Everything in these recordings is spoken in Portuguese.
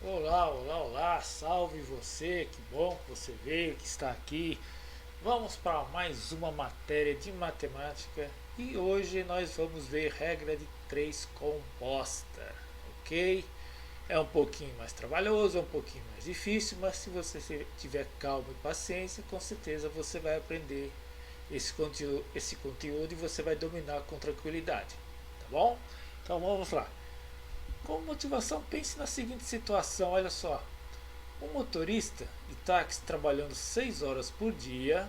Olá, olá, olá, salve você, que bom que você veio, que está aqui. Vamos para mais uma matéria de matemática e hoje nós vamos ver regra de 3 composta, ok? É um pouquinho mais trabalhoso, é um pouquinho mais difícil, mas se você tiver calma e paciência, com certeza você vai aprender esse conteúdo e você vai dominar com tranquilidade, tá bom? Então vamos lá. Como motivação, pense na seguinte situação: olha só, um motorista de táxi trabalhando 6 horas por dia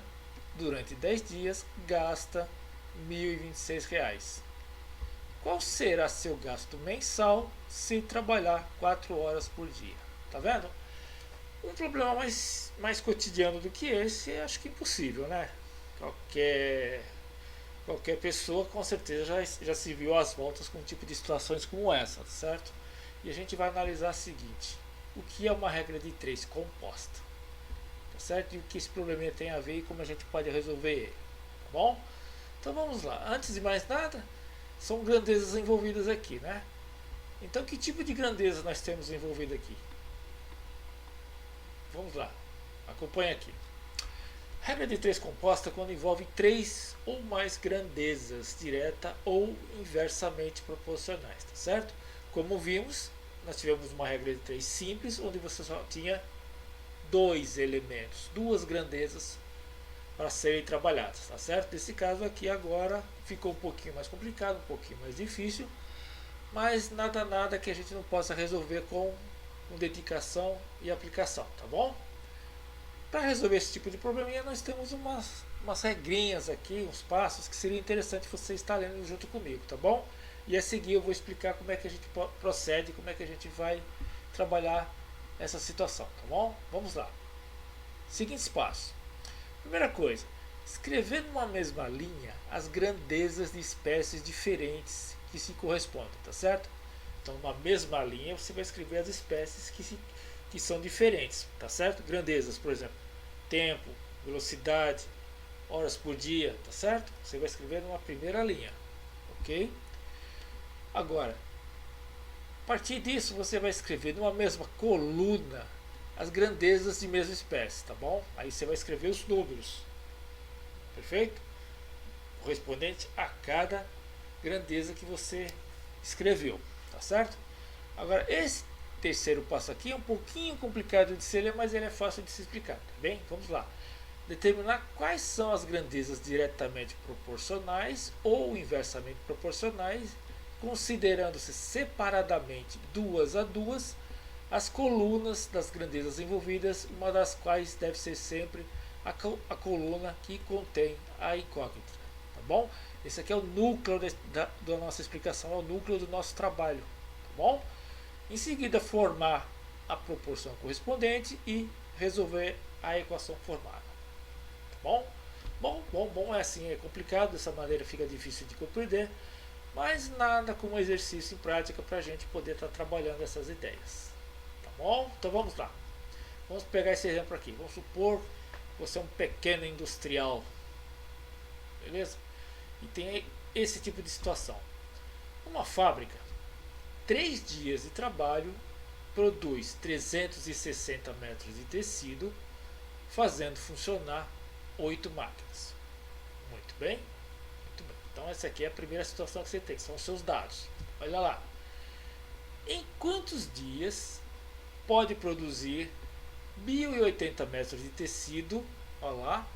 durante 10 dias gasta R$ 1.026. Qual será seu gasto mensal se trabalhar 4 horas por dia? Tá vendo? Um problema mais cotidiano do que esse, acho que impossível, né? Qualquer, qualquer pessoa com certeza já se viu às voltas com um tipo de situações como essa, certo? E a gente vai analisar o seguinte: o que é uma regra de 3 composta? Tá certo? E o que esse probleminha tem a ver e como a gente pode resolver ele, tá bom? Então vamos lá. Antes de mais nada, são grandezas envolvidas aqui, né? Então que tipo de grandeza nós temos envolvido aqui? Vamos lá. Acompanha aqui. Regra de 3 composta quando envolve 3 ou mais grandezas direta ou inversamente proporcionais, tá certo? Como vimos, nós tivemos uma regra de 3 simples, onde você só tinha dois elementos, duas grandezas para serem trabalhadas, tá certo? Nesse caso aqui agora ficou um pouquinho mais complicado, um pouquinho mais difícil, mas nada que a gente não possa resolver com dedicação e aplicação, tá bom? Para resolver esse tipo de probleminha nós temos umas regrinhas aqui, uns passos que seria interessante você estar lendo junto comigo, tá bom? E a seguir eu vou explicar como é que a gente procede, como é que a gente vai trabalhar essa situação, tá bom? Vamos lá. Seguintes passos. Primeira coisa, escrever numa mesma linha as grandezas de espécies diferentes que se correspondem, tá certo? Então, numa mesma linha, você vai escrever as espécies que são diferentes, tá certo? Grandezas, por exemplo, tempo, velocidade, horas por dia, tá certo? Você vai escrever numa primeira linha, ok? Agora, a partir disso, você vai escrever numa mesma coluna as grandezas de mesma espécie, tá bom? Aí você vai escrever os números, perfeito? Correspondente a cada grandeza que você escreveu, tá certo? Agora, esse terceiro passo aqui é um pouquinho complicado de se ler, mas ele é fácil de se explicar, tá bem? Vamos lá. Determinar quais são as grandezas diretamente proporcionais ou inversamente proporcionais, considerando-se separadamente duas a duas as colunas das grandezas envolvidas, uma das quais deve ser sempre a coluna que contém a incógnita, tá bom? Esse aqui é o núcleo da nossa explicação, é o núcleo do nosso trabalho, tá bom? Em seguida, formar a proporção correspondente e resolver a equação formada. Tá bom? Bom, é assim, é complicado, dessa maneira fica difícil de compreender, mas nada como exercício em prática para a gente poder estar trabalhando essas ideias. Tá bom? Então vamos lá. Vamos pegar esse exemplo aqui. Vamos supor que você é um pequeno industrial, beleza? E tem esse tipo de situação. Uma fábrica, 3 dias de trabalho, produz 360 metros de tecido, fazendo funcionar 8 máquinas. Muito bem? Muito bem. Então essa aqui é a primeira situação que você tem, são os seus dados. Olha lá. Em quantos dias pode produzir 1.080 metros de tecido, olha lá,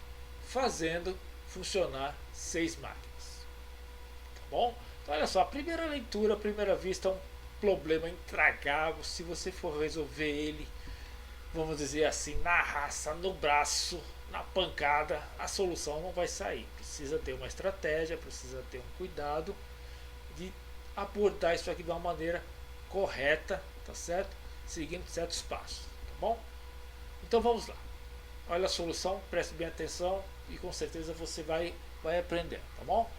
fazendo funcionar 6 máquinas? Tá bom? Então olha só, a primeira leitura, a primeira vista é um problema intragável. Se você for resolver ele, vamos dizer assim, na raça, no braço, na pancada, a solução não vai sair. Precisa ter uma estratégia, precisa ter um cuidado de abordar isso aqui de uma maneira correta, tá certo? Seguindo certos passos, tá bom? Então vamos lá. Olha a solução, preste bem atenção e com certeza você vai aprender, tá bom?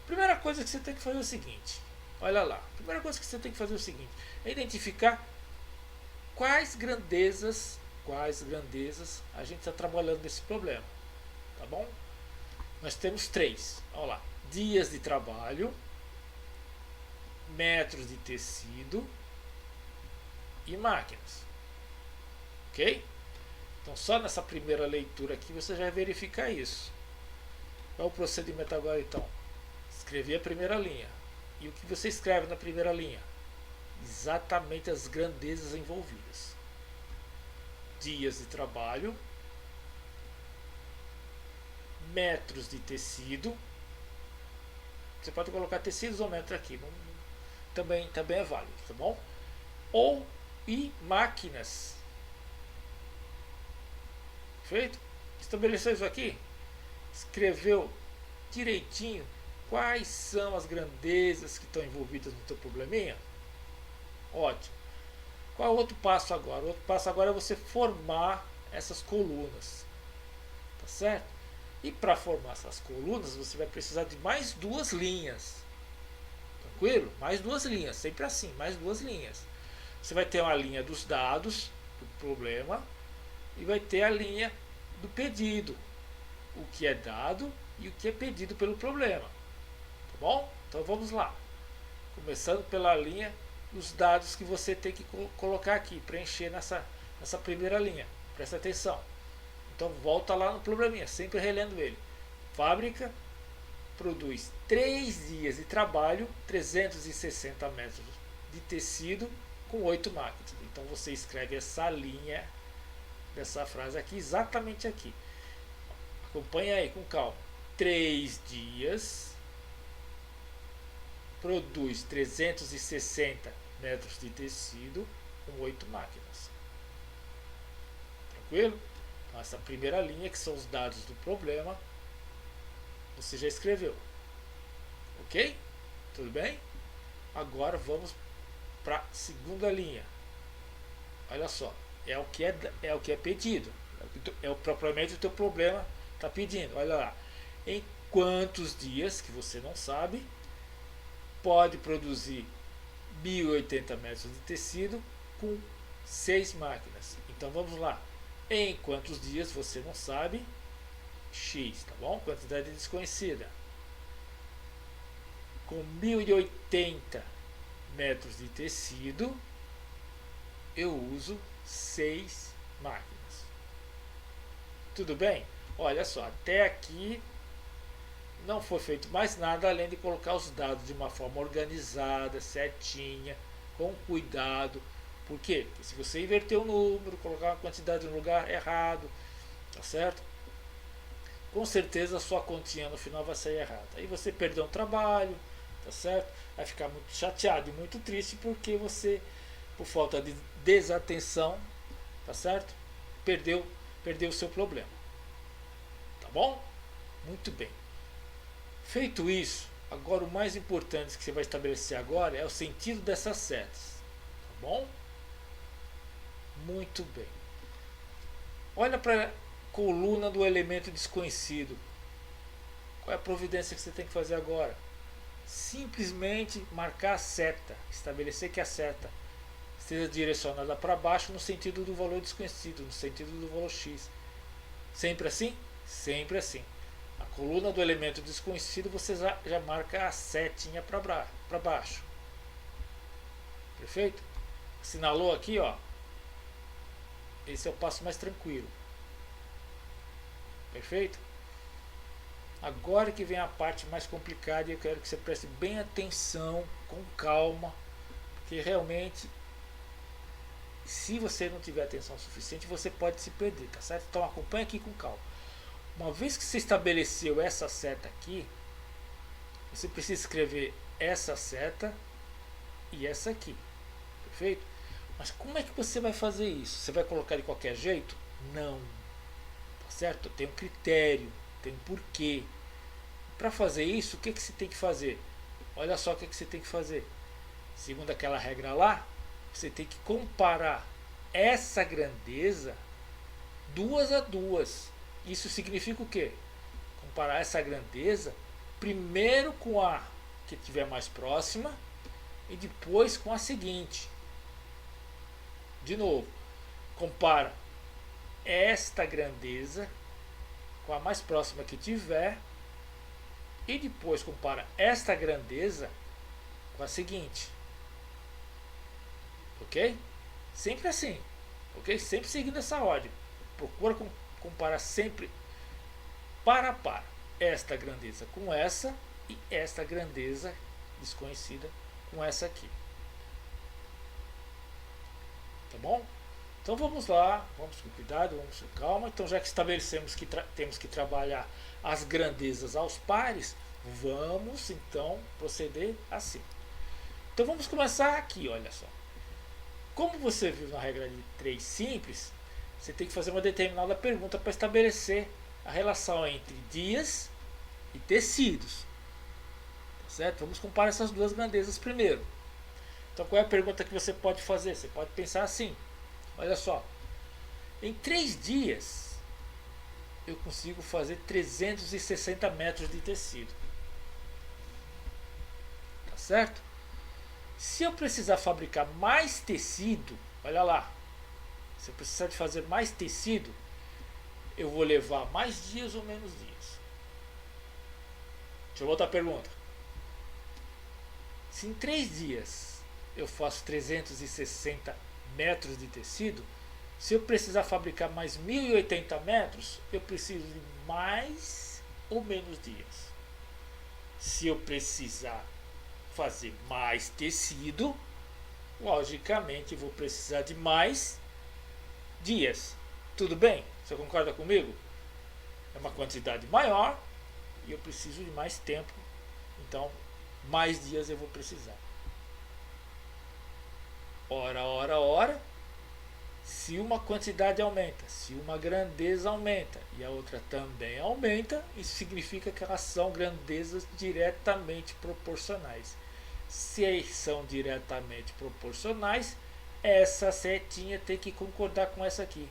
Primeira coisa que você tem que fazer é o seguinte, olha lá. Primeira coisa que você tem que fazer é o seguinte, é identificar quais grandezas a gente está trabalhando nesse problema, tá bom? Nós temos três, olha lá: dias de trabalho, metros de tecido e máquinas. ok? Então só nessa primeira leitura aqui você já verifica isso. Qual é o procedimento agora então? Escrever a primeira linha. E o que você escreve na primeira linha? Exatamente as grandezas envolvidas. Dias de trabalho, metros de tecido. Você pode colocar tecidos ou metros aqui, também é válido, tá bom? Ou e máquinas. Feito? Estabeleceu isso aqui? Escreveu direitinho quais são as grandezas que estão envolvidas no teu probleminha? Ótimo. Qual é o outro passo agora? O outro passo agora é você formar essas colunas. Tá certo? E para formar essas colunas, você vai precisar de mais duas linhas. Tranquilo? Mais duas linhas. Sempre assim, mais duas linhas. Você vai ter uma linha dos dados do problema e vai ter a linha do pedido. O que é dado e o que é pedido pelo problema. Tá bom? Então vamos lá. Começando pela linha dos dados que você tem que colocar aqui, preencher nessa primeira linha. Presta atenção. Então volta lá no probleminha, sempre relendo ele. Fábrica produz 3 dias de trabalho, 360 metros de tecido com 8 máquinas. Então você escreve essa linha dessa frase aqui, exatamente aqui. Acompanha aí com calma. 3 dias produz 360 metros de tecido com 8 máquinas. Tranquilo? Então, essa primeira linha, que são os dados do problema, você já escreveu. Ok? Tudo bem? Agora vamos para a segunda linha. Olha só, é o que é pedido. Propriamente o teu problema está pedindo. Olha lá. Em quantos dias, que você não sabe, pode produzir 1080 metros de tecido com 6 máquinas. Então vamos lá. Em quantos dias você não sabe? X, tá bom? Quantidade desconhecida. Com 1080 metros de tecido, eu uso 6 máquinas. Tudo bem? Olha só, até aqui não foi feito mais nada além de colocar os dados de uma forma organizada, certinha, com cuidado. Por quê? Porque se você inverter o número, colocar uma quantidade no lugar errado, tá certo? Com certeza a sua continha no final vai sair errada. Aí você perdeu um trabalho, tá certo? Vai ficar muito chateado e muito triste porque você, por falta de desatenção, tá certo? Perdeu o seu problema. Tá bom? Muito bem. Feito isso, agora o mais importante que você vai estabelecer agora é o sentido dessas setas. Tá bom? Muito bem. Olha para a coluna do elemento desconhecido. Qual é a providência que você tem que fazer agora? Simplesmente marcar a seta. Estabelecer que a seta esteja direcionada para baixo no sentido do valor desconhecido, no sentido do valor x. Sempre assim? Sempre assim. A coluna do elemento desconhecido você já marca a setinha para baixo. Perfeito? Assinalou aqui, ó. Esse é o passo mais tranquilo. Perfeito? Agora que vem a parte mais complicada e eu quero que você preste bem atenção, com calma, porque realmente, se você não tiver atenção suficiente, você pode se perder, tá certo? Então acompanha aqui com calma. Uma vez que você estabeleceu essa seta aqui, você precisa escrever essa seta e essa aqui. Perfeito? Mas como é que você vai fazer isso? Você vai colocar de qualquer jeito? Não. Tá certo? Tem um critério, tem um porquê. Para fazer isso, o que você tem que fazer? Olha só o que você tem que fazer. Segundo aquela regra lá, você tem que comparar essa grandeza duas a duas. Isso significa o quê? Comparar essa grandeza primeiro com a que estiver mais próxima e depois com a seguinte. De novo, compara esta grandeza com a mais próxima que tiver e depois compara esta grandeza com a seguinte. Ok? Sempre assim. ok? Sempre seguindo essa ordem. Procura comparar sempre para a par. Esta grandeza com essa e esta grandeza desconhecida com essa aqui. Tá bom? Então vamos lá, vamos com cuidado, vamos com calma. Então, já que estabelecemos que temos que trabalhar as grandezas aos pares, vamos então proceder assim. Então vamos começar aqui, olha só. Como você viu na regra de 3 simples, você tem que fazer uma determinada pergunta para estabelecer a relação entre dias e tecidos. Tá certo? Vamos comparar essas duas grandezas primeiro. Então qual é a pergunta que você pode fazer? Você pode pensar assim, olha só, em 3 dias eu consigo fazer 360 metros de tecido. Tá certo? Se eu precisar fabricar mais tecido, olha lá, se eu precisar de fazer mais tecido, eu vou levar mais dias ou menos dias? Deixa eu voltar a pergunta. Se em 3 dias eu faço 360 metros de tecido, se eu precisar fabricar mais 1080 metros, eu preciso de mais ou menos dias? Se eu precisar fazer mais tecido, logicamente vou precisar de mais dias. Tudo bem? Você concorda comigo? É uma quantidade maior e eu preciso de mais tempo, então mais dias eu vou precisar. Ora, ora, ora, se uma quantidade aumenta, se uma grandeza aumenta e a outra também aumenta, isso significa que elas são grandezas diretamente proporcionais. Se são diretamente proporcionais, essa setinha tem que concordar com essa aqui.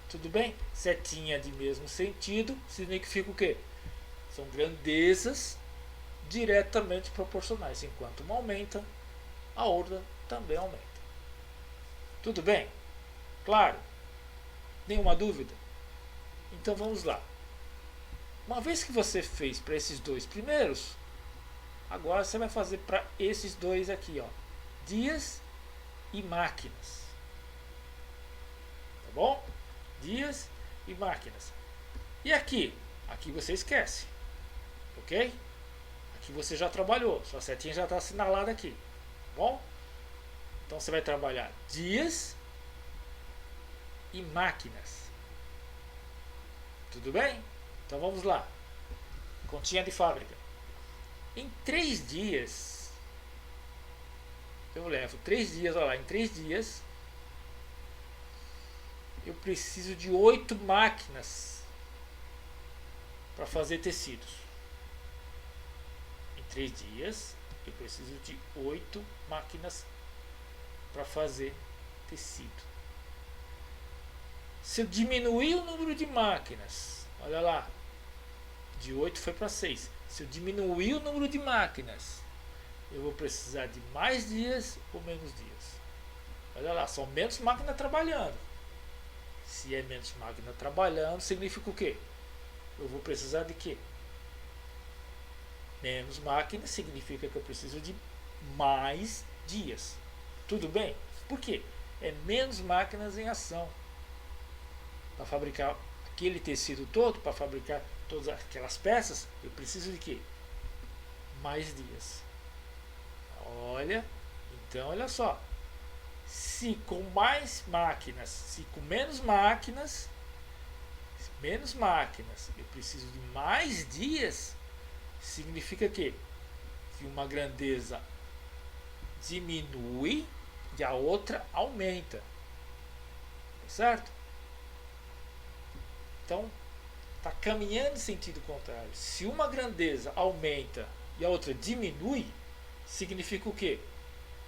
Tudo bem? Setinha de mesmo sentido significa o quê? São grandezas diretamente proporcionais. Enquanto uma aumenta, a outra também aumenta. Tudo bem? Claro? Nenhuma dúvida? Então vamos lá. Uma vez que você fez para esses dois primeiros, agora você vai fazer para esses dois aqui, ó, dias e máquinas. Tá bom? Dias e máquinas. E aqui? Aqui você esquece. Ok? Aqui você já trabalhou. Sua setinha já está assinalada aqui. Tá bom? Então você vai trabalhar dias e máquinas. Tudo bem? Então vamos lá. Continha de fábrica. Em 3 dias, eu levo 3 dias, olha lá, em 3 dias eu preciso de 8 máquinas para fazer tecidos. Em 3 dias eu preciso de 8 máquinas para fazer tecido. Se eu diminuir o número de máquinas, olha lá, de 8 foi para 6. Se eu diminuir o número de máquinas, eu vou precisar de mais dias ou menos dias. Olha lá, são menos máquinas trabalhando. Se é menos máquina trabalhando, significa o quê? Eu vou precisar de quê? Menos máquinas significa que eu preciso de mais dias. Tudo bem? Por quê? É menos máquinas em ação. Para fabricar aquele tecido todo, para fabricar todas aquelas peças, eu preciso de quê? Mais dias. Olha, então olha só. Se com mais máquinas, se com menos máquinas, eu preciso de mais dias, significa que uma grandeza diminui e a outra aumenta. Certo? Então, está caminhando em sentido contrário. Se uma grandeza aumenta e a outra diminui, significa o quê?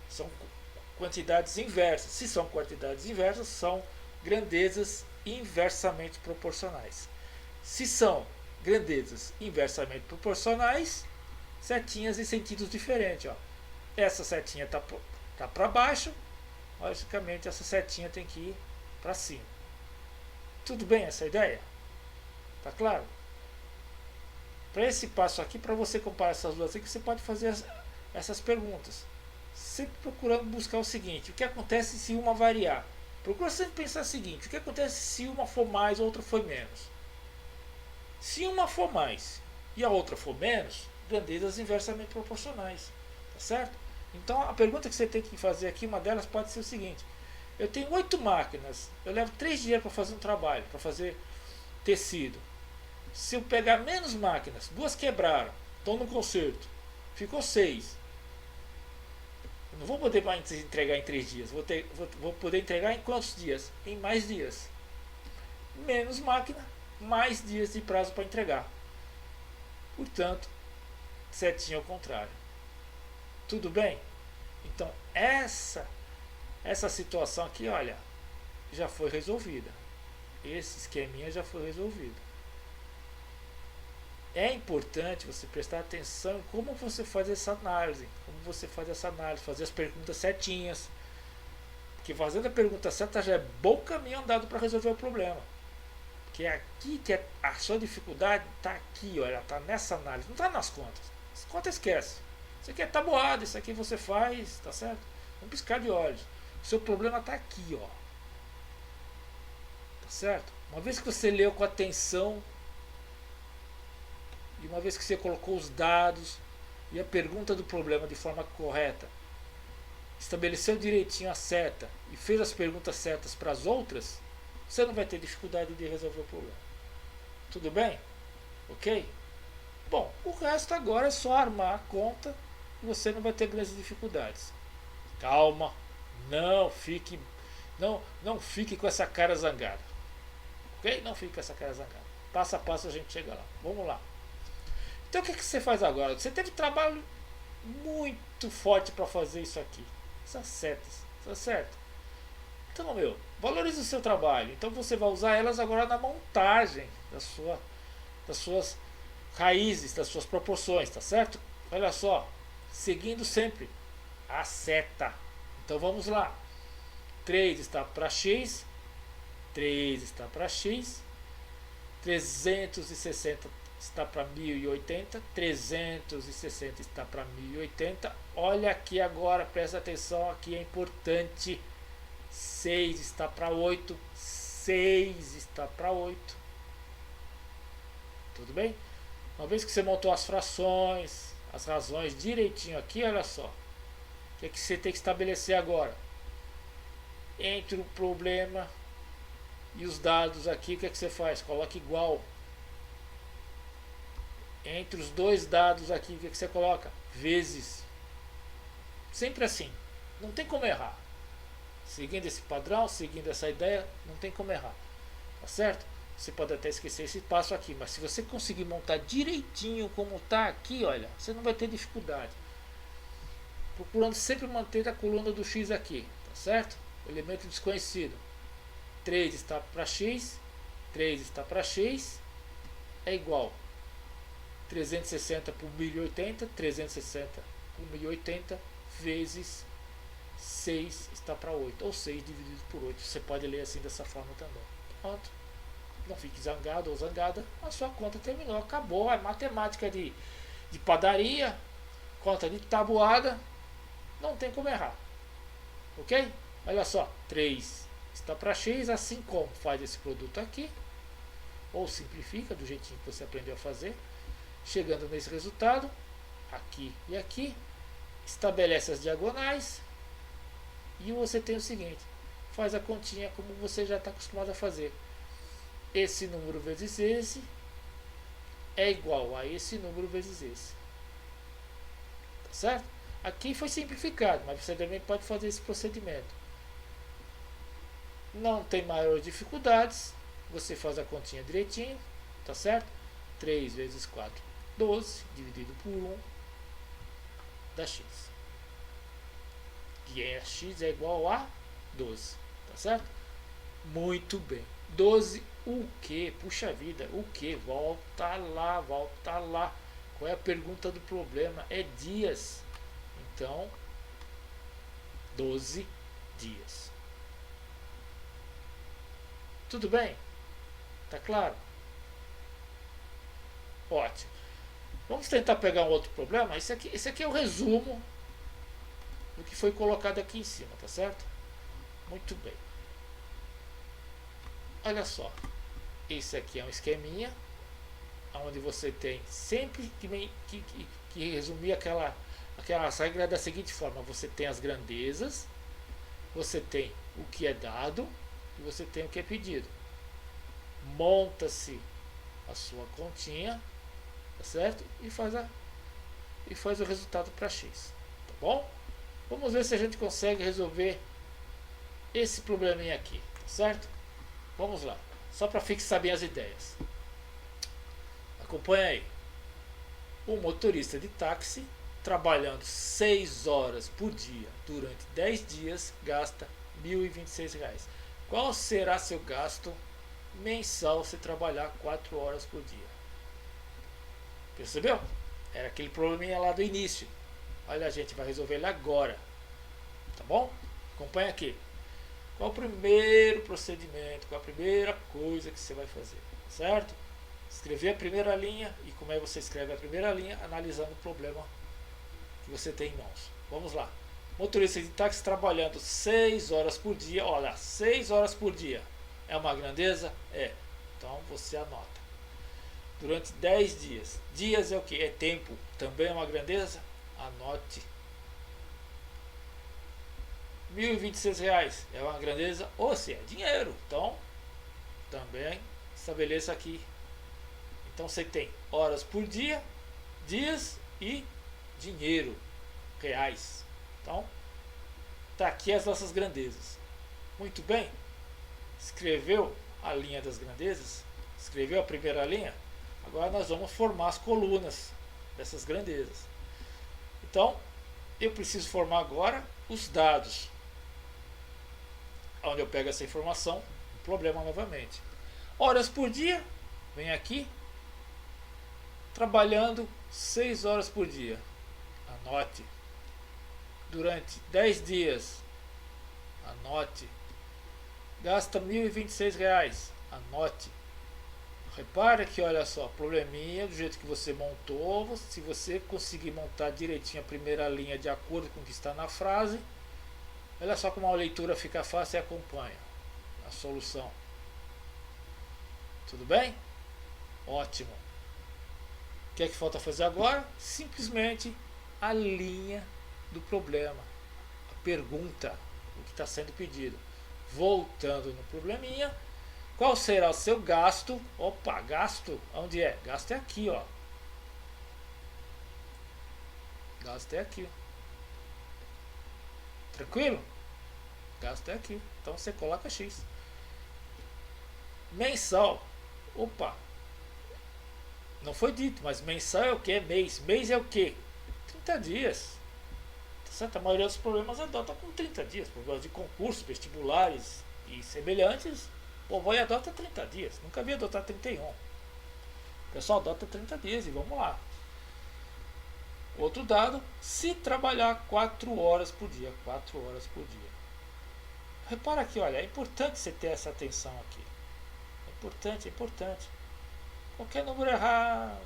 São quantidades inversas. Se são quantidades inversas, são grandezas inversamente proporcionais. Se são grandezas inversamente proporcionais, setinhas em sentidos diferentes. Ó. Essa setinha está para baixo, logicamente essa setinha tem que ir para cima. Tudo bem essa ideia? Tá claro? Para esse passo aqui, para você comparar essas duas aqui, você pode fazer essas perguntas. Sempre procurando buscar o seguinte: o que acontece se uma variar? Procura sempre pensar o seguinte: o que acontece se uma for mais, a outra for menos? Se uma for mais e a outra for menos, grandezas inversamente proporcionais, tá certo? Então a pergunta que você tem que fazer aqui, uma delas pode ser o seguinte: eu tenho 8 máquinas, eu levo 3 dias para fazer um trabalho, para fazer tecido. Se eu pegar menos máquinas, 2 quebraram, estão no conserto, ficou 6. Eu não vou poder mais entregar em 3 dias, vou poder entregar em quantos dias? Em mais dias. Menos máquina, mais dias de prazo para entregar. Portanto, setinha ao contrário. Tudo bem? Então, essa situação aqui, olha, já foi resolvida. Esse esqueminha já foi resolvido. É importante você prestar atenção em como você faz essa análise. Fazer as perguntas certinhas. Porque fazendo a pergunta certa já é bom caminho andado para resolver o problema. Porque é aqui que a sua dificuldade está aqui, olha, está nessa análise, não está nas contas. As contas esquece. Isso aqui é tabuado, isso aqui você faz, tá certo? Um piscar de olhos. O seu problema está aqui, ó. Tá certo? Uma vez que você leu com atenção e uma vez que você colocou os dados e a pergunta do problema de forma correta, estabeleceu direitinho a seta e fez as perguntas certas para as outras, você não vai ter dificuldade de resolver o problema. Tudo bem? Ok? Bom, o resto agora é só armar a conta e você não vai ter grandes dificuldades. Calma, não fique com essa cara zangada. Ok? Não fique com essa cara zangada. Passo a passo a gente chega lá. Vamos lá. Então o que você faz agora? Você teve trabalho muito forte para fazer isso aqui. Essas setas, tá certo? Então, valorize o seu trabalho. Então você vai usar elas agora na montagem das suas raízes, das suas proporções, tá certo? Olha só, seguindo sempre a seta. Então vamos lá. 3 está para x, 3 está para x, 360 está para 1080, 360 está para 1080. Olha aqui agora, presta atenção, aqui é importante. 6 está para 8, 6 está para 8. Tudo bem? Uma vez que você montou as frações, as razões direitinho aqui, olha só. O que, que você tem que estabelecer agora? Entre o problema e os dados aqui, o que, que você faz? Coloca igual. Entre os dois dados aqui, o que, que você coloca? Vezes. Sempre assim. Não tem como errar. Seguindo esse padrão, seguindo essa ideia, não tem como errar. Tá certo? Você pode até esquecer esse passo aqui, mas se você conseguir montar direitinho como está aqui, olha, você não vai ter dificuldade. Procurando sempre manter a coluna do x aqui, tá certo? Elemento desconhecido. 3 está para x, 3 está para x, é igual 360 por 1080, 360 por 1080 vezes 6 está para 8, ou 6 dividido por 8. Você pode ler assim dessa forma também. Pronto. Não fique zangado ou zangada, a sua conta terminou, acabou. É matemática de padaria, conta de tabuada, não tem como errar. Ok? Olha só, 3 está para x, assim como faz esse produto aqui, ou simplifica do jeitinho que você aprendeu a fazer, chegando nesse resultado, aqui e aqui, estabelece as diagonais, e você tem o seguinte, faz a continha como você já está acostumado a fazer. Esse número vezes esse é igual a esse número vezes esse. Tá certo? Aqui foi simplificado, mas você também pode fazer esse procedimento. Não tem maiores dificuldades, você faz a continha direitinho, tá certo? 3 vezes 4, 12, dividido por 1, dá x. E x é igual a 12, tá certo? Muito bem. 12, o que? Puxa vida, o que? Volta lá, volta lá. Qual é a pergunta do problema? É dias. Então, 12 dias. Tudo bem? Tá claro? Ótimo. Vamos tentar pegar um outro problema. Esse aqui é o resumo do que foi colocado aqui em cima, tá certo? Muito bem. olha só, esse aqui é um esqueminha onde você tem sempre que resumir aquela regra da seguinte forma: você tem as grandezas, você tem o que é dado e você tem o que é pedido. Monta-se a sua continha, tá certo? E faz o resultado para x, tá bom? Vamos ver se a gente consegue resolver esse probleminha aqui, tá certo? Vamos lá, só para fixar bem as ideias. Acompanha aí. O motorista de táxi, trabalhando 6 horas por dia durante 10 dias, gasta R$ 1.026. Qual será seu gasto mensal se trabalhar 4 horas por dia? Percebeu? Era aquele probleminha lá do início. Olha, a gente vai resolver ele agora. Tá bom? Acompanha aqui. Qual o primeiro procedimento? Qual a primeira coisa que você vai fazer? Certo? Escrever a primeira linha. E como é que você escreve a primeira linha? Analisando o problema que você tem em mãos. Vamos lá. Motorista de táxi trabalhando 6 horas por dia. Olha, 6 horas por dia. É uma grandeza? É. Então você anota. Durante 10 dias. Dias é o que? É tempo. Também é uma grandeza? Anote. R$ 1.026 é uma grandeza? Ou se é dinheiro. Então, também estabeleça aqui. Então você tem horas por dia, dias e dinheiro, reais. Então, tá aqui as nossas grandezas. Muito bem. Escreveu a linha das grandezas? Escreveu a primeira linha? Agora nós vamos formar as colunas dessas grandezas. Então, eu preciso formar agora os dados. Onde eu pego essa informação, problema novamente. Horas por dia, vem aqui, trabalhando 6 horas por dia. Anote. Durante 10 dias, anote. Gasta R$ 1.026, anote. Repare que, olha só, probleminha do jeito que você montou. Se você conseguir montar direitinho a primeira linha de acordo com o que está na frase, olha só como a leitura fica fácil e acompanha a solução. Tudo bem? Ótimo. O que é que falta fazer agora? Simplesmente a linha do problema, a pergunta, o que está sendo pedido. Voltando no probleminha, qual será o seu gasto? Opa, gasto, onde é? Gasto é aqui, ó. Gasto é aqui. Tranquilo? Gasto é aqui. Então você coloca X. Mensal. Opa. Não foi dito, mas mensal é o que? Mês. Mês é o que? 30 dias. Tá certo? A maioria dos problemas adota com 30 dias. Problemas de concurso, vestibulares e semelhantes. O povo aí adota 30 dias. Nunca vi adotar 31. O pessoal adota 30 dias e vamos lá. Outro dado, se trabalhar 4 horas por dia. 4 horas por dia. Repara aqui, olha, é importante você ter essa atenção aqui. É importante, é importante. Qualquer número errado,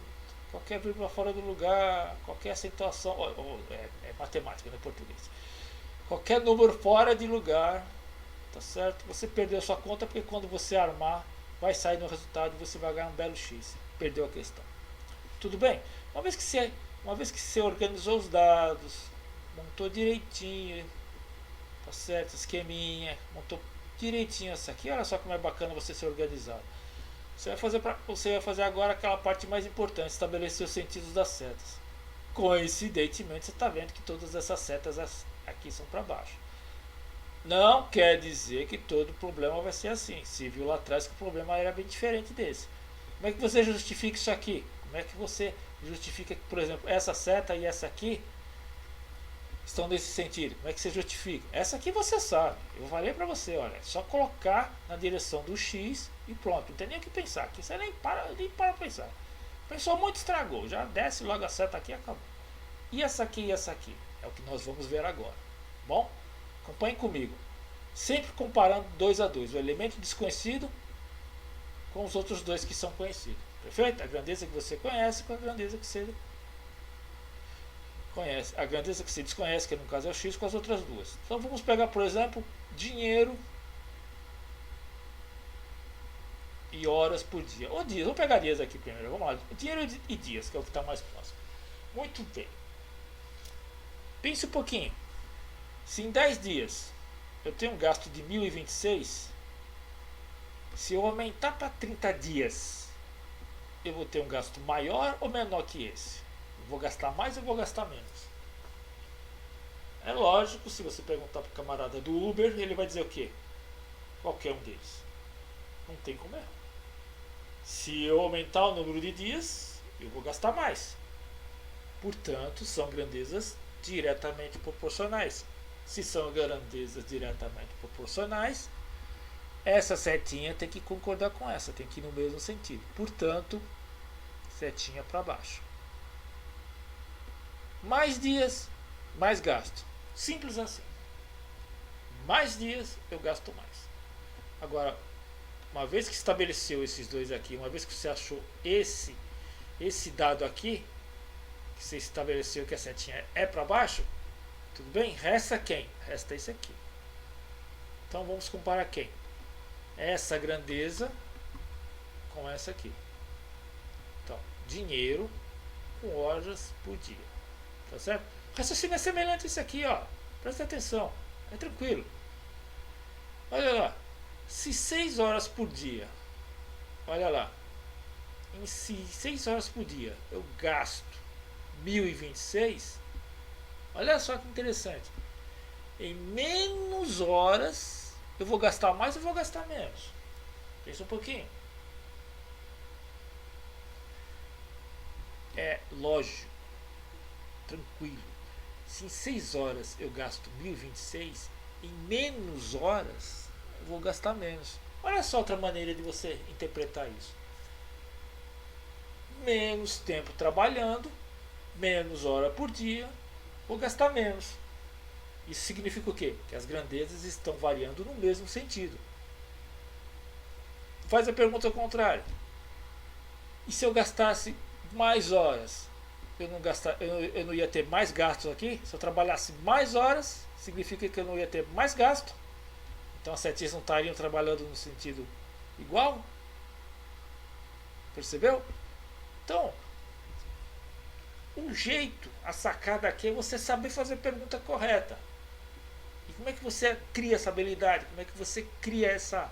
qualquer vírgula fora do lugar, qualquer acentuação, é matemática, não é português. Qualquer número fora de lugar, tá certo? Você perdeu a sua conta porque quando você armar, vai sair no resultado e você vai ganhar um belo X. Perdeu a questão. Tudo bem? Uma vez que você organizou os dados, montou direitinho, tá certo? Esqueminha, montou direitinho isso aqui. Olha só como é bacana você ser organizado. Você vai fazer agora aquela parte mais importante, estabelecer os sentidos das setas. Coincidentemente, você está vendo que todas essas setas aqui são para baixo. Não quer dizer que todo problema vai ser assim. Se viu lá atrás que o problema era bem diferente desse. Como é que você justifica isso aqui? Como é que você justifica que, por exemplo, essa seta e essa aqui estão nesse sentido? Como é que você justifica? Essa aqui você sabe. Eu falei para você, olha, é só colocar na direção do X e pronto. Não tem nem o que pensar. Aqui você nem para pensar. Pensou muito, estragou. Já desce logo a seta aqui e acabou. E essa aqui e essa aqui? É o que nós vamos ver agora. Bom? Acompanhe comigo. Sempre comparando 2 a 2. O elemento desconhecido com os outros dois que são conhecidos. Perfeito? A grandeza que você conhece com a grandeza que você conhece. A grandeza que você desconhece, que no caso é o X, com as outras duas. Então vamos pegar, por exemplo, dinheiro e horas por dia. Ou dias, vou pegar dias aqui primeiro, vamos lá. Dinheiro e dias, que é o que está mais próximo. Muito bem. Pense um pouquinho. Se em 10 dias eu tenho um gasto de 1026, se eu aumentar para 30 dias, eu vou ter um gasto maior ou menor que esse? Eu vou gastar mais ou vou gastar menos? É lógico, se você perguntar para o camarada do Uber, ele vai dizer o quê? Qualquer um deles. Não tem como errar. Se eu aumentar o número de dias, eu vou gastar mais. Portanto, são grandezas diretamente proporcionais. Se são grandezas diretamente proporcionais, essa setinha tem que concordar com essa, tem que ir no mesmo sentido. Portanto, setinha para baixo. Mais dias, mais gasto. Simples assim. Mais dias, eu gasto mais. Agora, uma vez que estabeleceu esses dois aqui, uma vez que você achou esse dado aqui, que você estabeleceu que a setinha é para baixo, tudo bem? Resta quem? Resta esse aqui. Então vamos comparar quem? Essa grandeza com essa aqui. Então, dinheiro com horas por dia. Tá certo? O raciocínio é semelhante a esse aqui, ó. Presta atenção. É tranquilo. Olha lá. Se 6 horas por dia, olha lá, em 6 horas por dia eu gasto 1026, olha só que interessante. Em menos horas eu vou gastar mais ou vou gastar menos? Pensa um pouquinho. É lógico, tranquilo. Se em 6 horas eu gasto 1026, em menos horas eu vou gastar menos. Olha só outra maneira de você interpretar isso. Menos tempo trabalhando, menos hora por dia, vou gastar menos. Isso significa o quê? Que as grandezas estão variando no mesmo sentido. Faz a pergunta ao contrário. E se eu gastasse mais horas? Eu não ia ter mais gastos aqui? Se eu trabalhasse mais horas, significa que eu não ia ter mais gasto? Então as setinhas não estariam trabalhando no sentido igual? Percebeu? Então, o jeito, a sacada aqui é você saber fazer a pergunta correta. E como é que você cria essa habilidade? Como é que você cria essa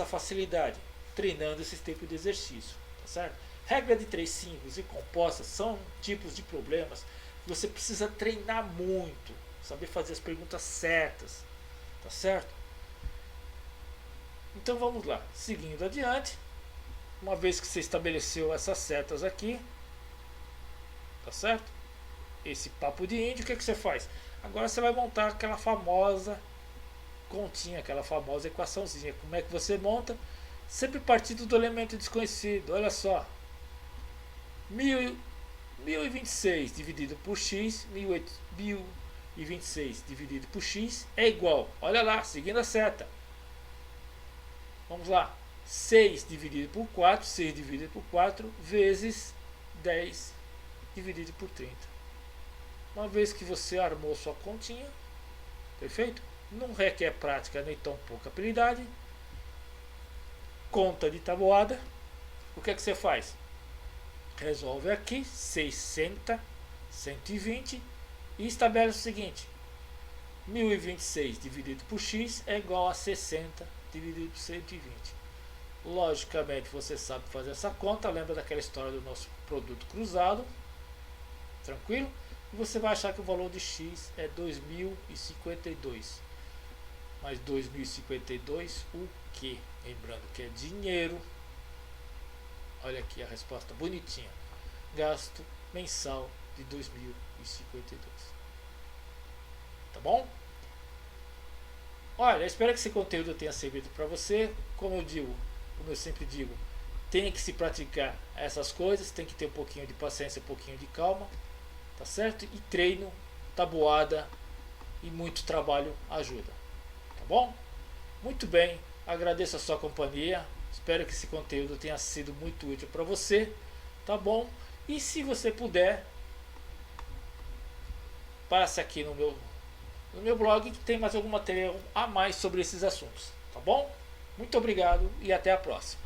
facilidade? Treinando esse tipo de exercício, tá certo? Regra de 3 simples e compostas são tipos de problemas que você precisa treinar muito, saber fazer as perguntas certas, tá certo? Então vamos lá, seguindo adiante, uma vez que você estabeleceu essas setas aqui, tá certo? Esse papo de índio, o que é que você faz? Agora você vai montar aquela famosa continha, aquela famosa equaçãozinha. Como é que você monta? Sempre partindo do elemento desconhecido. Olha só, 1026 dividido por x, 1026 dividido por x é igual, olha lá, seguindo a seta. Vamos lá, 6 dividido por 4, 6 dividido por 4, vezes 10 dividido por 30. Uma vez que você armou sua continha, perfeito? Não requer prática nem tão pouca habilidade. Conta de tabuada. O que é que você faz? Resolve aqui, 60, 120 e estabelece o seguinte: 1026 dividido por x é igual a 60 dividido por 120. Logicamente você sabe fazer essa conta, lembra daquela história do nosso produto cruzado, tranquilo? E você vai achar que o valor de x é 2052. Mas 2052 o que? Lembrando que é dinheiro. Olha aqui a resposta bonitinha. Gasto mensal de 2052. Tá bom? Olha, espero que esse conteúdo tenha servido para você. Como eu sempre digo, tem que se praticar essas coisas, tem que ter um pouquinho de paciência, um pouquinho de calma, tá certo? E treino, tabuada e muito trabalho ajuda, tá bom? Muito bem, agradeço a sua companhia, espero que esse conteúdo tenha sido muito útil para você, tá bom? E se você puder, passe aqui no meu blog que tem mais algum material a mais sobre esses assuntos, tá bom? Muito obrigado e até a próxima.